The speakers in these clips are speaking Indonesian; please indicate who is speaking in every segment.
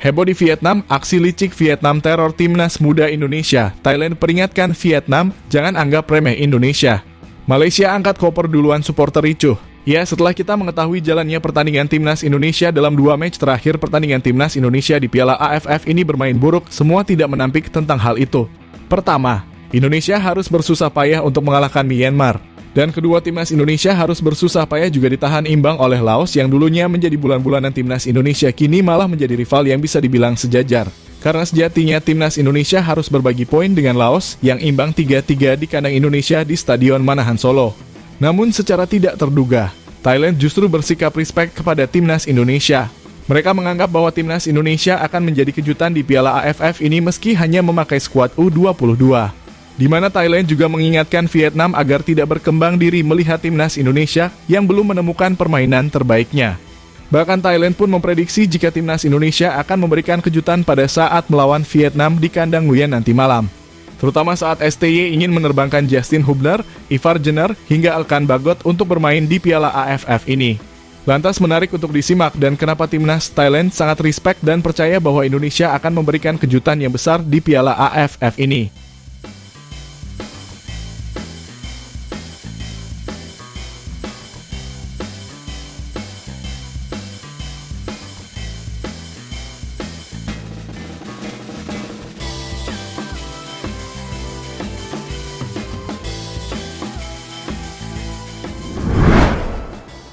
Speaker 1: Heboh di Vietnam, aksi licik Vietnam teror timnas muda Indonesia. Thailand peringatkan Vietnam, jangan anggap remeh Indonesia. Malaysia angkat koper duluan supporter ricuh. Ya, setelah kita mengetahui jalannya pertandingan timnas Indonesia dalam 2 match terakhir pertandingan timnas Indonesia di Piala AFF ini bermain buruk, semua tidak menampik tentang hal itu. Pertama, Indonesia harus bersusah payah untuk mengalahkan Myanmar. Dan kedua, timnas Indonesia harus bersusah payah juga ditahan imbang oleh Laos yang dulunya menjadi bulan-bulanan timnas Indonesia, kini malah menjadi rival yang bisa dibilang sejajar. Karena sejatinya timnas Indonesia harus berbagi poin dengan Laos yang imbang 3-3 di kandang Indonesia di Stadion Manahan Solo. Namun secara tidak terduga, Thailand justru bersikap respect kepada timnas Indonesia. Mereka menganggap bahwa timnas Indonesia akan menjadi kejutan di Piala AFF ini meski hanya memakai skuad U22. Di mana Thailand juga mengingatkan Vietnam agar tidak berkembang diri melihat timnas Indonesia yang belum menemukan permainan terbaiknya. Bahkan Thailand pun memprediksi jika timnas Indonesia akan memberikan kejutan pada saat melawan Vietnam di kandang Nguyen nanti malam. Terutama saat STY ingin menerbangkan Justin Hubner, Ivar Jenner, hingga Alkan Bagot untuk bermain di Piala AFF ini. Lantas menarik untuk disimak dan kenapa timnas Thailand sangat respect dan percaya bahwa Indonesia akan memberikan kejutan yang besar di Piala AFF ini.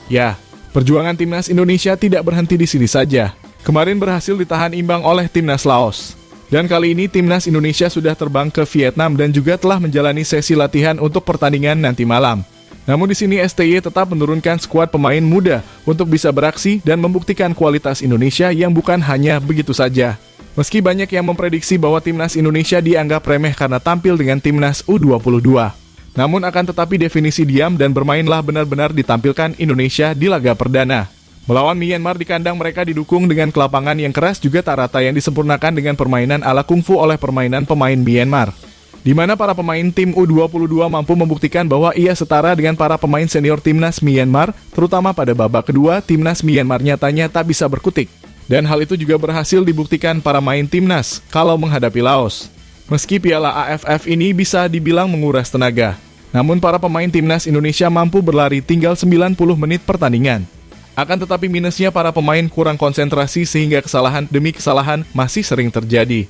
Speaker 1: Ya, perjuangan timnas Indonesia tidak berhenti di sini saja. Kemarin berhasil ditahan imbang oleh timnas Laos. Dan kali ini timnas Indonesia sudah terbang ke Vietnam dan juga telah menjalani sesi latihan untuk pertandingan nanti malam. Namun di sini STY tetap menurunkan skuad pemain muda untuk bisa beraksi dan membuktikan kualitas Indonesia yang bukan hanya begitu saja. Meski banyak yang memprediksi bahwa timnas Indonesia dianggap remeh karena tampil dengan timnas U22. Namun akan tetapi definisi diam dan bermainlah benar-benar ditampilkan Indonesia di laga perdana. Melawan Myanmar di kandang mereka didukung dengan kelapangan yang keras juga tak rata yang disempurnakan dengan permainan ala kungfu oleh permainan pemain Myanmar. Di mana para pemain tim U22 mampu membuktikan bahwa ia setara dengan para pemain senior timnas Myanmar, terutama pada babak kedua timnas Myanmar nyatanya tak bisa berkutik. Dan hal itu juga berhasil dibuktikan para main timnas kalau menghadapi Laos. Meski Piala AFF ini bisa dibilang menguras tenaga, namun para pemain timnas Indonesia mampu berlari tinggal 90 menit pertandingan. Akan tetapi minusnya para pemain kurang konsentrasi sehingga kesalahan demi kesalahan masih sering terjadi.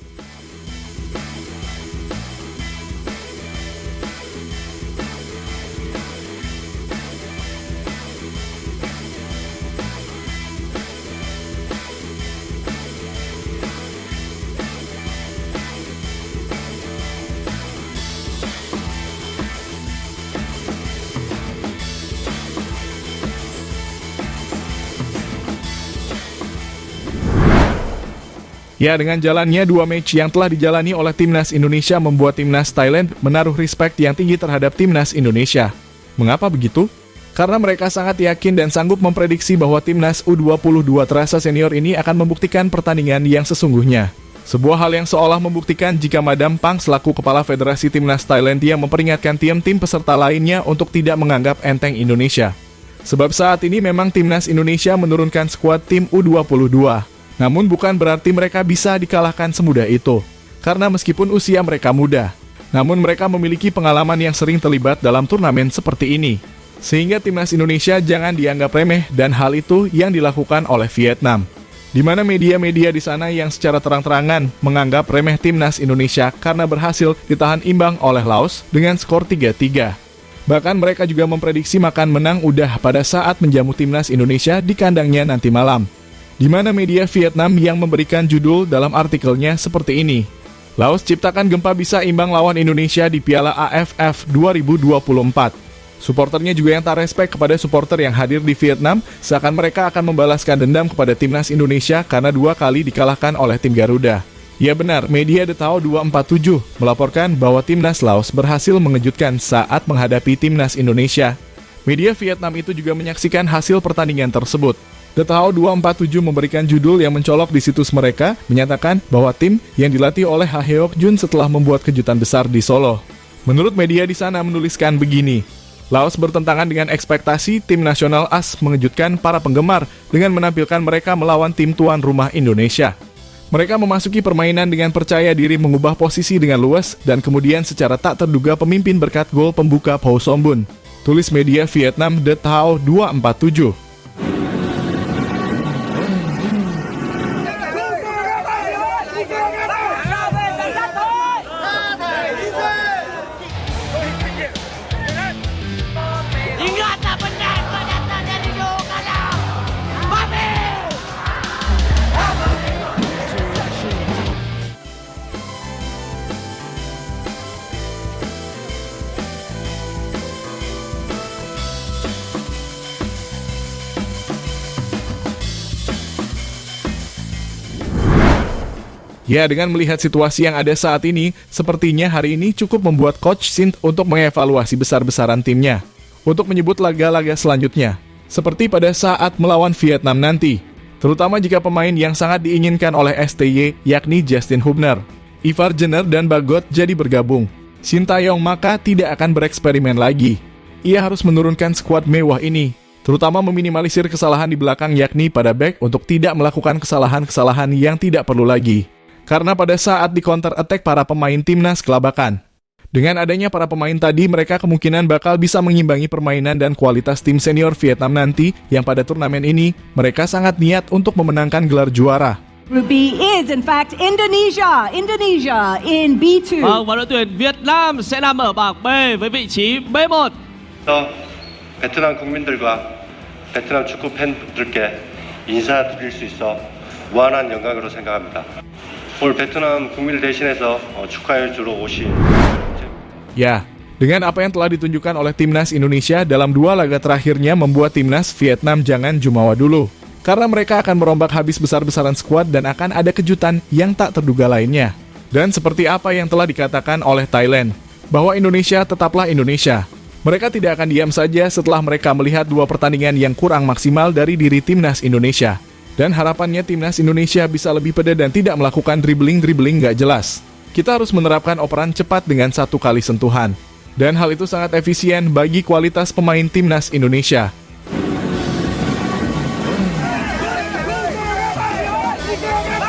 Speaker 1: Ya, dengan jalannya 2 match yang telah dijalani oleh timnas Indonesia membuat timnas Thailand menaruh respect yang tinggi terhadap timnas Indonesia. Mengapa begitu? Karena mereka sangat yakin dan sanggup memprediksi bahwa timnas U22 terasa senior ini akan membuktikan pertandingan yang sesungguhnya. Sebuah hal yang seolah membuktikan jika Madam Pang selaku kepala Federasi Timnas Thailand yang memperingatkan tim-tim peserta lainnya untuk tidak menganggap enteng Indonesia. Sebab saat ini memang timnas Indonesia menurunkan skuad tim U22. Namun bukan berarti mereka bisa dikalahkan semudah itu. Karena meskipun usia mereka muda, namun mereka memiliki pengalaman yang sering terlibat dalam turnamen seperti ini. Sehingga timnas Indonesia jangan dianggap remeh dan hal itu yang dilakukan oleh Vietnam. Di mana media-media di sana yang secara terang-terangan menganggap remeh timnas Indonesia karena berhasil ditahan imbang oleh Laos dengan skor 3-3. Bahkan mereka juga memprediksi makan menang udah pada saat menjamu timnas Indonesia di kandangnya nanti malam. Di mana media Vietnam yang memberikan judul dalam artikelnya seperti ini. Laos ciptakan gempa bisa imbang lawan Indonesia di Piala AFF 2024. Suporternya juga yang tak respect kepada suporter yang hadir di Vietnam, seakan mereka akan membalaskan dendam kepada timnas Indonesia karena 2 kali dikalahkan oleh tim Garuda. Ya benar, media The Tao 247 melaporkan bahwa timnas Laos berhasil mengejutkan saat menghadapi timnas Indonesia. Media Vietnam itu juga menyaksikan hasil pertandingan tersebut. The Tao 247 memberikan judul yang mencolok di situs mereka, menyatakan bahwa tim yang dilatih oleh Ha Heok Jun setelah membuat kejutan besar di Solo. Menurut media di sana menuliskan begini, Laos bertentangan dengan ekspektasi tim nasional AS mengejutkan para penggemar dengan menampilkan mereka melawan tim tuan rumah Indonesia. Mereka memasuki permainan dengan percaya diri mengubah posisi dengan luas dan kemudian secara tak terduga pemimpin berkat gol pembuka Pau Sombun. Tulis media Vietnam The Thao 247.
Speaker 2: Ingat tak benar kau datang dari jauh kalau Babi!
Speaker 1: Ya, dengan melihat situasi yang ada saat ini, sepertinya hari ini cukup membuat Coach Shin untuk mengevaluasi besar-besaran timnya untuk menyebut laga-laga selanjutnya, seperti pada saat melawan Vietnam nanti, terutama jika pemain yang sangat diinginkan oleh STY, yakni Justin Hubner, Ivar Jenner, dan Bagot jadi bergabung. Shin Taeyong maka tidak akan bereksperimen lagi. Ia harus menurunkan skuad mewah ini, terutama meminimalisir kesalahan di belakang yakni pada back untuk tidak melakukan kesalahan-kesalahan yang tidak perlu lagi. Karena pada saat di counter attack para pemain timnas kelabakan. Dengan adanya para pemain tadi, mereka kemungkinan bakal bisa mengimbangi permainan dan kualitas tim senior Vietnam nanti yang pada turnamen ini mereka sangat niat untuk memenangkan gelar juara.
Speaker 3: Group B is in fact Indonesia. Indonesia in B2.
Speaker 4: Vâng, và đội tuyển Việt Nam sẽ nằm ở bảng B với vị trí B1.
Speaker 5: 베트남 국민들과 베트남 축구 팬들께 인사드릴 수 있어 무한한 영광으로 생각합니다. 오늘 베트남 국민을 대신해서 축하해 주러 오신
Speaker 1: Ya, dengan apa yang telah ditunjukkan oleh timnas Indonesia dalam 2 laga terakhirnya membuat timnas Vietnam jangan jumawa dulu. Karena mereka akan merombak habis besar-besaran skuad dan akan ada kejutan yang tak terduga lainnya. Dan seperti apa yang telah dikatakan oleh Thailand, bahwa Indonesia tetaplah Indonesia. Mereka tidak akan diam saja setelah mereka melihat 2 pertandingan yang kurang maksimal dari diri timnas Indonesia. Dan harapannya timnas Indonesia bisa lebih pede dan tidak melakukan dribbling nggak jelas. Kita harus menerapkan operan cepat dengan 1 kali sentuhan. Dan hal itu sangat efisien bagi kualitas pemain timnas Indonesia.
Speaker 2: Babi!